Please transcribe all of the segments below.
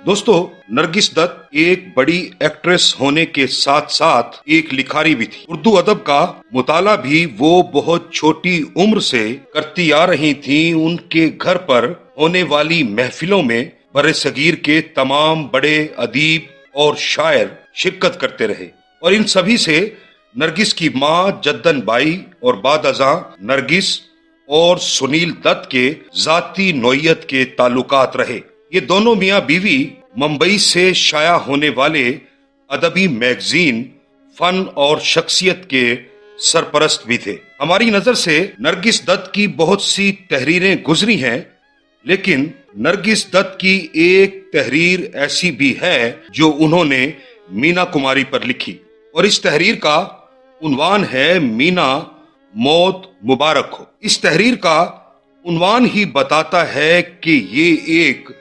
दोस्तों, नरगिस दत्त एक बड़ी एक्ट्रेस होने के साथ साथ एक लिखारी भी थी। उर्दू अदब का मुताला भी वो बहुत छोटी उम्र से करती आ रही थी। उनके घर पर होने वाली महफिलों में बरे-सगीर के तमाम बड़े अदीब और शायर शिरकत करते रहे और इन सभी से नरगिस की माँ जद्दन बाई और बाद अज़ां नरगिस और सुनील दत्त के जाती नौयत के ताल्लुकात रहे। ये दोनों मियाँ बीवी मुंबई से शाया होने वाले अदबी मैगजीन फन और शख्सियत के सरपरस्त भी थे। हमारी नजर से नरगिस दत्त की बहुत सी तहरीरें गुजरी हैं, लेकिन नरगिस दत्त की एक तहरीर ऐसी भी है जो उन्होंने मीना कुमारी पर लिखी और इस तहरीर का उन्वान है मीना मौत मुबारक हो। इस तहरीर का उन्वान ही बताता है कि ये एक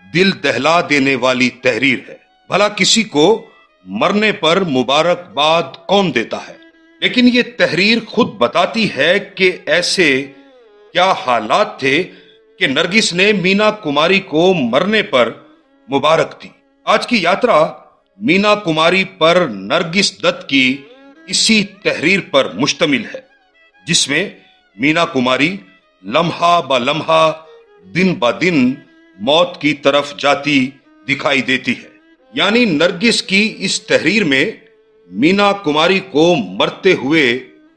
दिल दहला देने वाली तहरीर है। भला किसी को मरने पर मुबारकबाद कौन देता है, लेकिन ये तहरीर खुद बताती है कि ऐसे क्या हालात थे कि नरगिस ने मीना कुमारी को मरने पर मुबारक दी। आज की यात्रा मीना कुमारी पर नरगिस दत्त की इसी तहरीर पर मुश्तमिल है, जिसमें मीना कुमारी लम्हा ब लम्हा दिन ब दिन मौत की तरफ जाती दिखाई देती है। यानी नरगिस की इस तहरीर में मीना कुमारी को मरते हुए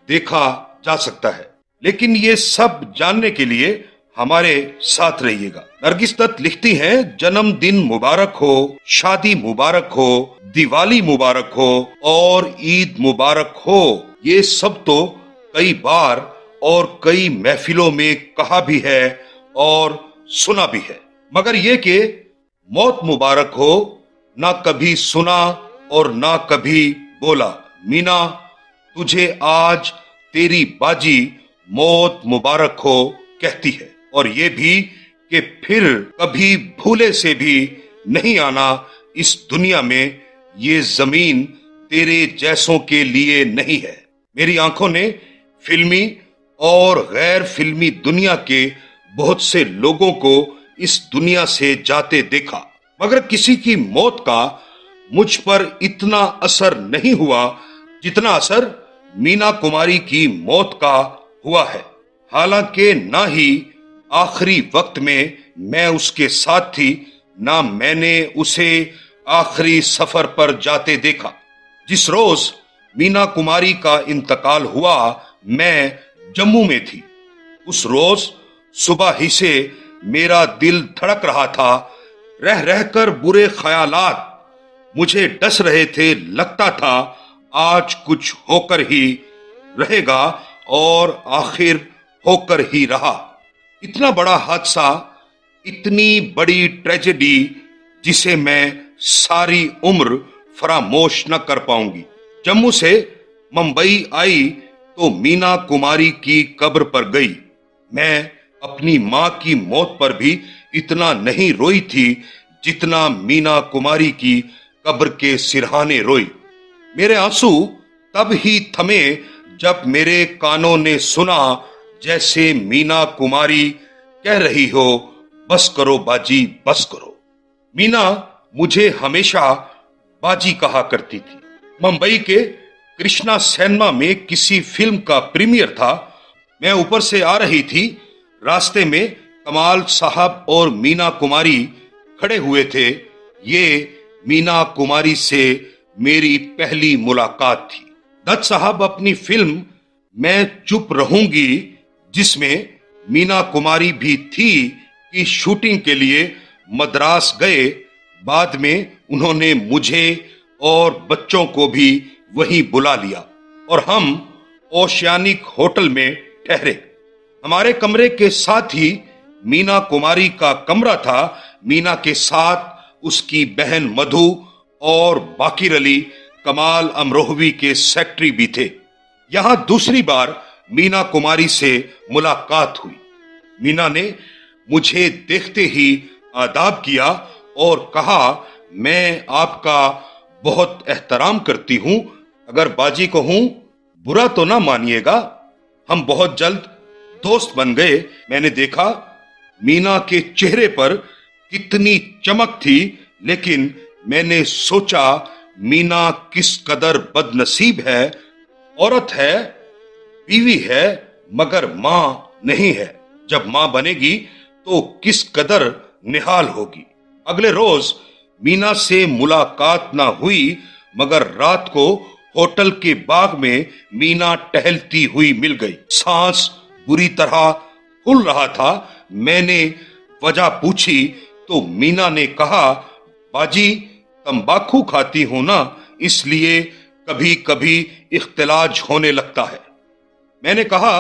देखा जा सकता है, लेकिन ये सब जानने के लिए हमारे साथ रहिएगा। नरगिस दत्त लिखती हैं, जन्मदिन मुबारक हो, शादी मुबारक हो, दिवाली मुबारक हो और ईद मुबारक हो। ये सब तो कई बार और कई महफिलों में कहा भी है और सुना भी है, मगर ये कि मौत मुबारक हो ना कभी सुना और ना कभी बोला। मीना तुझे आज तेरी बाजी मौत मुबारक हो कहती है, और ये भी कि फिर कभी भूले से भी नहीं आना इस दुनिया में, ये जमीन तेरे जैसों के लिए नहीं है। मेरी आंखों ने फिल्मी और गैर फिल्मी दुनिया के बहुत से लोगों को इस दुनिया से जाते देखा, मगर किसी की मौत का मुझ पर इतना असर नहीं हुआ जितना असर मीना कुमारी की मौत का हुआ है। हालांकि ना ही आखिरी वक्त में मैं उसके साथ थी, ना मैंने उसे आखिरी सफर पर जाते देखा। जिस रोज मीना कुमारी का इंतकाल हुआ मैं जम्मू में थी। उस रोज सुबह ही से मेरा दिल धड़क रहा था। रह रहकर बुरे ख्यालात मुझे डस रहे थे। लगता था आज कुछ होकर ही रहेगा और आखिर होकर ही रहा। इतना बड़ा हादसा, इतनी बड़ी ट्रेजेडी जिसे मैं सारी उम्र फरामोश न कर पाऊंगी। जम्मू से मुंबई आई तो मीना कुमारी की कब्र पर गई। मैं अपनी माँ की मौत पर भी इतना नहीं रोई थी जितना मीना कुमारी की कब्र के सिरहाने रोई। मेरे आंसू तब ही थमे जब मेरे कानों ने सुना जैसे मीना कुमारी कह रही हो, बस करो बाजी बस करो। मीना मुझे हमेशा बाजी कहा करती थी। मुंबई के कृष्णा सिनेमा में किसी फिल्म का प्रीमियर था। मैं ऊपर से आ रही थी। रास्ते में कमाल साहब और मीना कुमारी खड़े हुए थे। ये मीना कुमारी से मेरी पहली मुलाकात थी। दत्त साहब अपनी फिल्म मैं चुप रहूंगी, जिसमें मीना कुमारी भी थी, की शूटिंग के लिए मद्रास गए। बाद में उन्होंने मुझे और बच्चों को भी वहीं बुला लिया और हम ओशियानिक होटल में ठहरे। हमारे कमरे के साथ ही मीना कुमारी का कमरा था। मीना के साथ उसकी बहन मधु और बाकिर अली कमाल अमरोहवी के सेक्रेटरी भी थे। यहां दूसरी बार मीना कुमारी से मुलाकात हुई। मीना ने मुझे देखते ही आदाब किया और कहा, मैं आपका बहुत एहतराम करती हूं, अगर बाजी को हूं बुरा तो ना मानिएगा। हम बहुत जल्द दोस्त बन गए। मैंने देखा मीना के चेहरे पर कितनी चमक थी लेकिन मैंने सोचा मीना किस कदर बदनसीब है। औरत है, बीवी है, मगर मां नहीं है। जब मां बनेगी तो किस कदर निहाल होगी। अगले रोज मीना से मुलाकात ना हुई, मगर रात को होटल के बाग में मीना टहलती हुई मिल गई। सांस बुरी तरह फूल रहा था। मैंने वजह पूछी तो मीना ने कहा, बाजी तंबाकू खाती हो ना, इसलिए कभी कभी इख्तिलाज होने लगता है। मैंने कहा,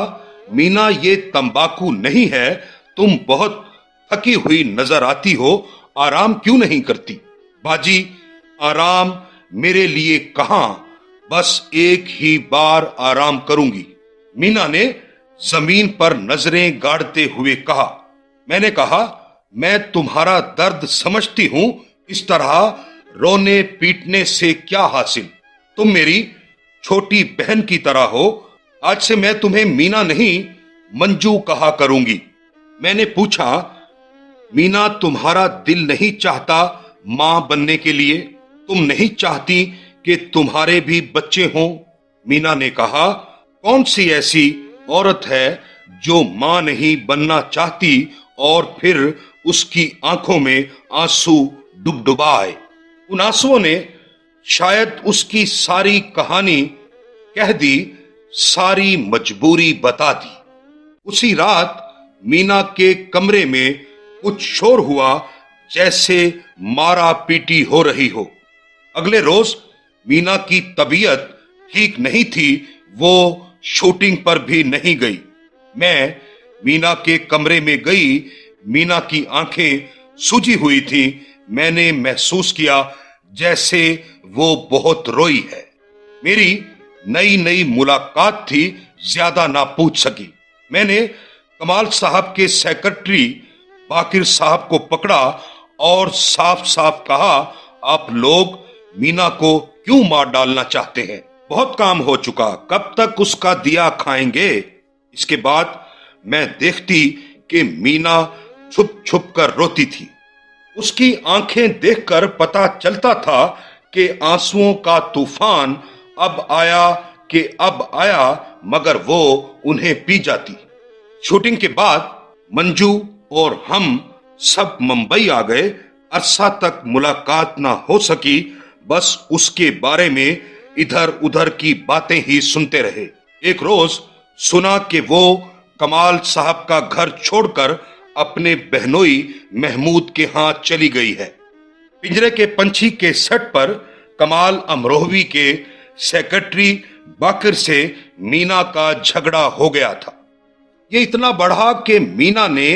मीना ये तंबाकू नहीं है, तुम बहुत थकी हुई नजर आती हो, आराम क्यों नहीं करती? बाजी आराम मेरे लिए कहां, बस एक ही बार आराम करूंगी। मीना ने जमीन पर नजरें गाड़ते हुए कहा। मैंने कहा, मैं तुम्हारा दर्द समझती हूं, इस तरह रोने पीटने से क्या हासिल? तुम मेरी छोटी बहन की तरह हो। आज से मैं तुम्हें मीना नहीं मंजू कहा करूंगी। मैंने पूछा, मीना तुम्हारा दिल नहीं चाहता मां बनने के लिए? तुम नहीं चाहती कि तुम्हारे भी बच्चे हों? मीना ने कहा, कौन सी ऐसी औरत है जो मां नहीं बनना चाहती और फिर उसकी आंखों में आंसू डुबडुबाए। उन आंसुओं ने शायद उसकी सारी कहानी कह दी, सारी मजबूरी बता दी। उसी रात मीना के कमरे में कुछ शोर हुआ, जैसे मारा पीटी हो रही हो। अगले रोज मीना की तबीयत ठीक नहीं थी, वो शूटिंग पर भी नहीं गई। मैं मीना के कमरे में गई। मीना की आंखें सूजी हुई थी। मैंने महसूस किया जैसे वो बहुत रोई है। मेरी नई नई मुलाकात थी, ज्यादा ना पूछ सकी। मैंने कमाल साहब के सेक्रेटरी बाकिर साहब को पकड़ा और साफ साफ कहा, आप लोग मीना को क्यों मार डालना चाहते हैं? बहुत काम हो चुका, कब तक उसका दिया खाएंगे? इसके बाद मैं देखती कि मीना छुप छुप कर रोती थी। उसकी आंखें देखकर पता चलता था कि आंसुओं का तूफान अब आया कि अब आया, मगर वो उन्हें पी जाती। शूटिंग के बाद मंजू और हम सब मुंबई आ गए। अरसा तक मुलाकात ना हो सकी, बस उसके बारे में इधर उधर की बातें ही सुनते रहे। एक रोज सुना कि वो कमाल साहब का घर छोड़कर अपने बहनोई महमूद के हाथ चली गई है। पिंजरे के पंछी के सेट पर कमाल अमरोहवी के सेक्रेटरी बाकिर से मीना का झगड़ा हो गया था। ये इतना बढ़ा कि मीना ने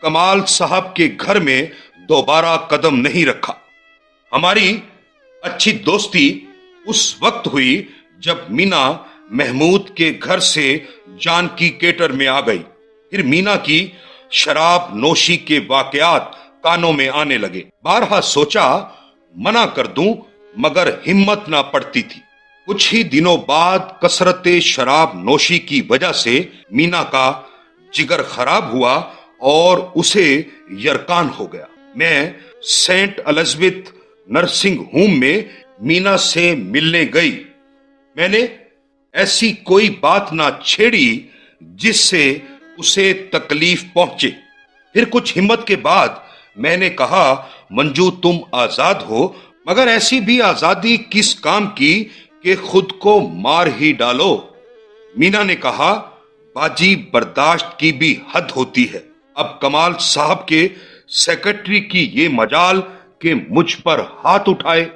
कमाल साहब के घर में दोबारा कदम नहीं रखा। हमारी अच्छी दोस्ती उस वक्त हुई जब मीना महमूद के घर से जानकी केटर में आ गई। फिर मीना की शराब नोशी के वाकयात कानों में आने लगे। बारहा सोचा मना कर दूं, मगर हिम्मत ना पड़ती थी। कुछ ही दिनों बाद कसरते शराब नोशी की वजह से मीना का जिगर खराब हुआ और उसे यरकान हो गया। मैं सेंट एलिजाबेथ नर्सिंग होम में मीना से मिलने गई। मैंने ऐसी कोई बात ना छेड़ी जिससे उसे तकलीफ पहुंचे। फिर कुछ हिम्मत के बाद मैंने कहा, मंजू तुम आजाद हो, मगर ऐसी भी आजादी किस काम की कि खुद को मार ही डालो। मीना ने कहा, बाजी बर्दाश्त की भी हद होती है। अब कमाल साहब के सेक्रेटरी की ये मजाल कि मुझ पर हाथ उठाए।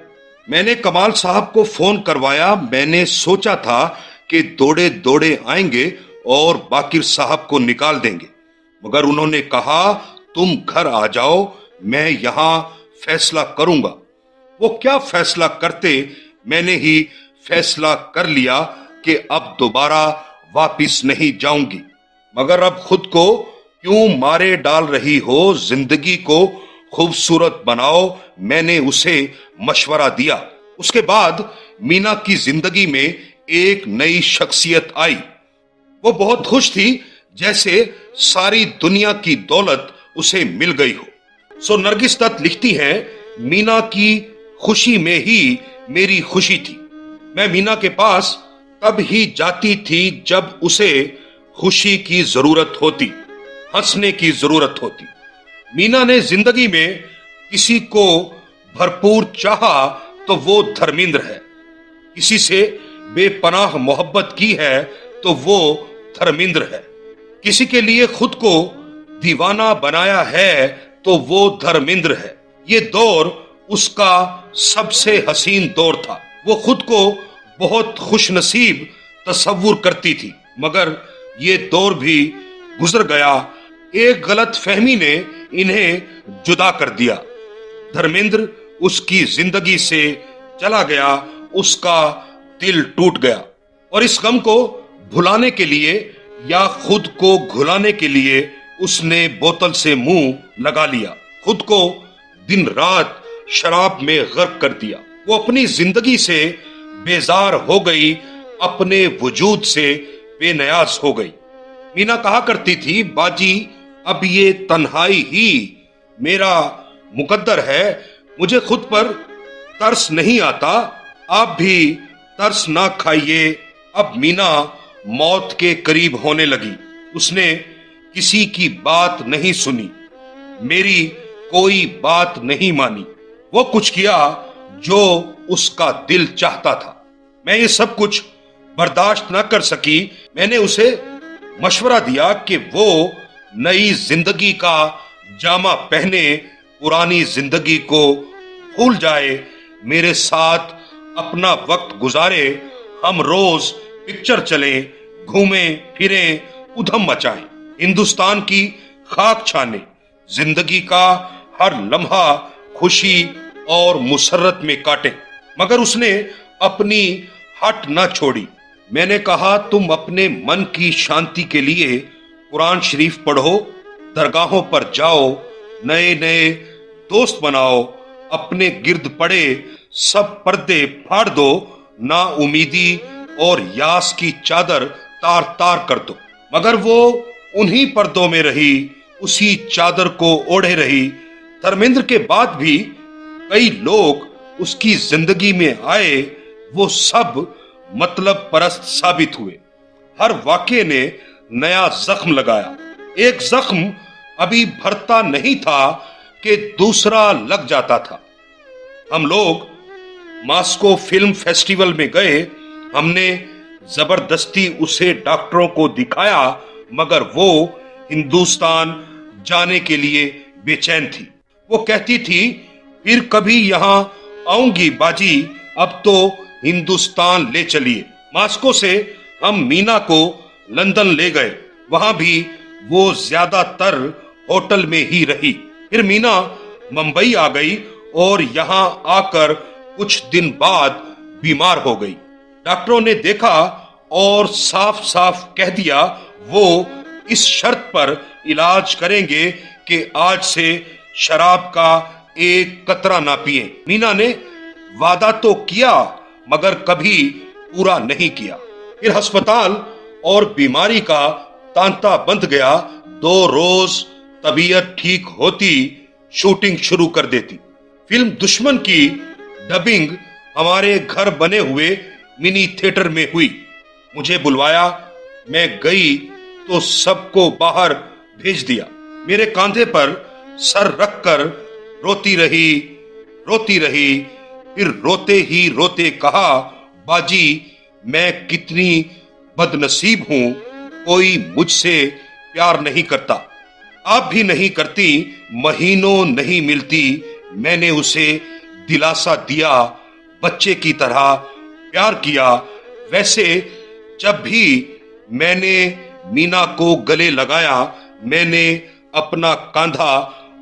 मैंने कमाल साहब को फोन करवाया। मैंने सोचा था कि दौड़े दौड़े आएंगे और बाकिर साहब को निकाल देंगे, मगर उन्होंने कहा, तुम घर आ जाओ, मैं यहां फैसला करूंगा। वो क्या फैसला करते, मैंने ही फैसला कर लिया कि अब दोबारा वापिस नहीं जाऊंगी। मगर अब खुद को क्यों मारे डाल रही हो, जिंदगी को खूबसूरत बनाओ, मैंने उसे मशवरा दिया। उसके बाद मीना की जिंदगी में एक नई शख्सियत आई। वो बहुत खुश थी, जैसे सारी दुनिया की दौलत उसे मिल गई हो। सो नरगिस दत्त लिखती हैं मीना की खुशी में ही मेरी खुशी थी। मैं मीना के पास तब ही जाती थी जब उसे खुशी की जरूरत होती, हंसने की जरूरत होती। मीना ने जिंदगी में किसी को भरपूर चाहा तो वो धर्मेंद्र है, किसी से बेपनाह मोहब्बत की है तो वो धर्मेंद्र है, किसी के लिए खुद को दीवाना बनाया है तो वो धर्मेंद्र है। ये दौर उसका सबसे हसीन दौर था। वो खुद को बहुत खुशनसीब तस्वुर करती थी, मगर ये दौर भी गुजर गया। एक गलत फहमी ने इन्हें जुदा कर दिया। धर्मेंद्र उसकी जिंदगी से चला गया, उसका दिल टूट गया और इस गम को भुलाने के लिए या खुद को घुलाने के लिए उसने बोतल से मुंह लगा लिया, खुद को दिन रात शराब में गर्क कर दिया। वो अपनी जिंदगी से बेजार हो गई, अपने वजूद से बेनियाज हो गई। मीना कहा करती थी, बाजी अब ये तन्हाई ही मेरा मुकद्दर है, मुझे खुद पर तरस नहीं आता, आप भी तरस ना खाइए। अब मीना मौत के करीब होने लगी। उसने किसी की बात नहीं सुनी, मेरी कोई बात नहीं मानी। वो कुछ किया जो उसका दिल चाहता था। मैं ये सब कुछ बर्दाश्त न कर सकी। मैंने उसे मशवरा दिया कि वो नई जिंदगी का जामा पहने, पुरानी जिंदगी को भूल जाए, मेरे साथ अपना वक्त गुजारे, हम रोज पिक्चर चलें, घूमें फिरें, उधम मचाएं, हिंदुस्तान की खाक छाने, जिंदगी का हर लम्हा खुशी और मुसर्रत में काटे। मगर उसने अपनी हट न छोड़ी। मैंने कहा, तुम अपने मन की शांति के लिए कुरान शरीफ पढ़ो, दरगाहों पर जाओ, नए नए दोस्त बनाओ, अपने गिर्द पड़े सब पर्दे फाड़ दो, ना उम्मीदी और यास की चादर तार तार कर दो। मगर वो उन्हीं पर्दों में रही, उसी चादर को ओढ़े रही। धर्मेंद्र के बाद भी कई लोग उसकी जिंदगी में आए, वो सब मतलब परस्त साबित हुए। हर वाक्य ने नया जख्म लगाया। एक जख्म अभी भरता नहीं था कि दूसरा लग जाता था। हम लोग मास्को फिल्म फेस्टिवल में गए, हमने जबरदस्ती उसे डॉक्टरों को दिखाया, मगर वो हिंदुस्तान जाने के लिए बेचैन थी। वो कहती थी, फिर कभी यहाँ आऊंगी बाजी, अब तो हिंदुस्तान ले चलिए। मास्को से हम मीना को लंदन ले गए, वहां भी वो ज्यादातर होटल में ही रही। फिर मीना मुंबई आ गई और यहाँ आकर कुछ दिन बाद बीमार हो गई। डॉक्टरों ने देखा और साफ साफ कह दिया, वो इस शर्त पर इलाज करेंगे कि आज से शराब का एक कतरा ना पिए। मीना ने वादा तो किया मगर कभी पूरा नहीं किया। फिर अस्पताल और बीमारी का तांता बंध गया। 2 रोज तबीयत ठीक होती, शूटिंग शुरू कर देती। फिल्म दुश्मन की डबिंग हमारे घर बने हुए मिनी थिएटर में हुई। मुझे बुलवाया, मैं गई तो सबको बाहर भेज दिया। मेरे कांधे पर सर रखकर रोती रही, फिर रोते ही रोते कहा, बाजी मैं कितनी बदनसीब हूं, कोई मुझसे प्यार नहीं करता, आप भी नहीं करती, महीनों नहीं मिलती। मैंने उसे दिलासा दिया, बच्चे की तरह प्यार किया। वैसे जब भी मैंने मीना को गले लगाया, मैंने अपना कांधा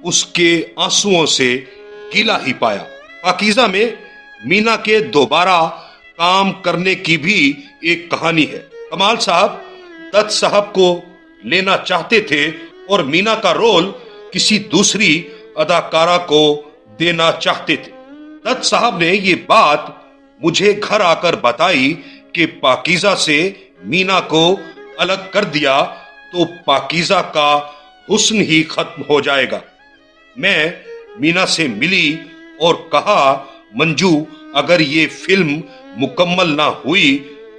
उसके आंसुओं से गीला ही पाया। पाकीज़ा में मीना के दोबारा काम करने की भी एक कहानी है। कमाल साहब दत्त साहब को लेना चाहते थे और मीना का रोल किसी दूसरी अदाकारा को देना चाहते थे। दत्त साहब ने ये बात मुझे घर आकर बताई कि पाकीज़ा से मीना को अलग कर दिया तो पाकीज़ा का हुस्न ही खत्म हो जाएगा। मैं मीना से मिली और कहा, मंजू अगर ये फिल्म मुकम्मल ना हुई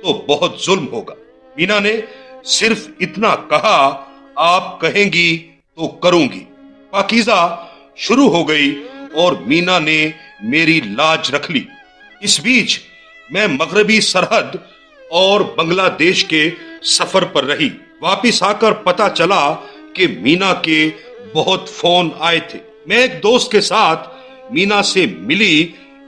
तो बहुत जुल्म होगा। मीना ने सिर्फ इतना कहा, आप कहेंगी तो करूंगी। पाकीज़ा शुरू हो गई और मीना ने मेरी लाज रख ली। इस बीच मैं मगरबी सरहद और बांग्लादेश के सफर पर रही। वापिस आकर पता चला कि मीना के बहुत फोन आए थे। मैं एक दोस्त के साथ मीना से मिली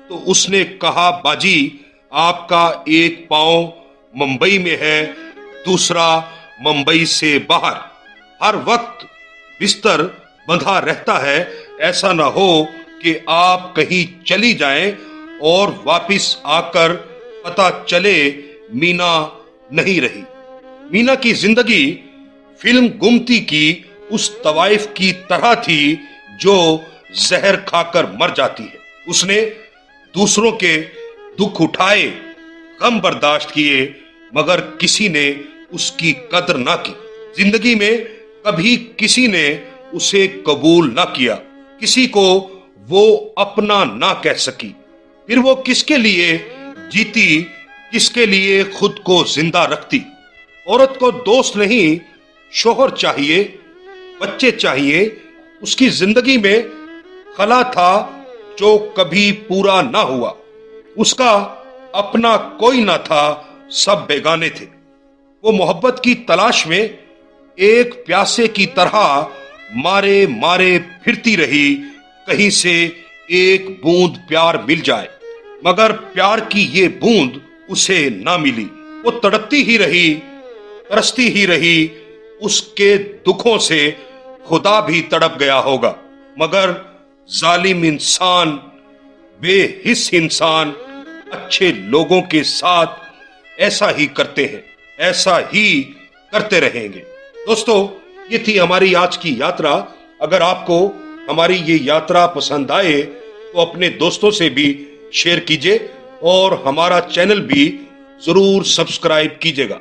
तो उसने कहा, बाजी आपका एक पांव मुंबई में है, दूसरा मुंबई से बाहर। हर वक्त बिस्तर बंधा रहता है, ऐसा ना हो कि आप कहीं चली जाएं और वापिस आकर पता चले मीना नहीं रही। मीना की जिंदगी फिल्म गुमती की उस तवाइफ की तरह थी जो जहर खाकर मर जाती है। उसने दूसरों के दुख उठाए, गम बर्दाश्त किए, मगर किसी ने उसकी कदर ना की। जिंदगी में कभी किसी ने उसे कबूल ना किया, किसी को वो अपना ना कह सकी। फिर वो किसके लिए जीती, किसके लिए खुद को जिंदा रखती। औरत को दोस्त नहीं, शोहर चाहिए, बच्चे चाहिए। उसकी जिंदगी में खला था जो कभी पूरा ना हुआ। उसका अपना कोई ना था, सब बेगाने थे। वो मोहब्बत की तलाश में एक प्यासे की तरह मारे मारे फिरती रही, कहीं से एक बूंद प्यार मिल जाए। मगर प्यार की ये बूंद उसे ना मिली। वो तड़पती ही रही, तरसती ही रही। उसके दुखों से खुदा भी तड़प गया होगा। मगर जालिम इंसान, बेहिस इंसान अच्छे लोगों के साथ ऐसा ही करते हैं, ऐसा ही करते रहेंगे। दोस्तों, ये थी हमारी आज की यात्रा। अगर आपको हमारी ये यात्रा पसंद आए तो अपने दोस्तों से भी शेयर कीजिए और हमारा चैनल भी जरूर सब्सक्राइब कीजिएगा।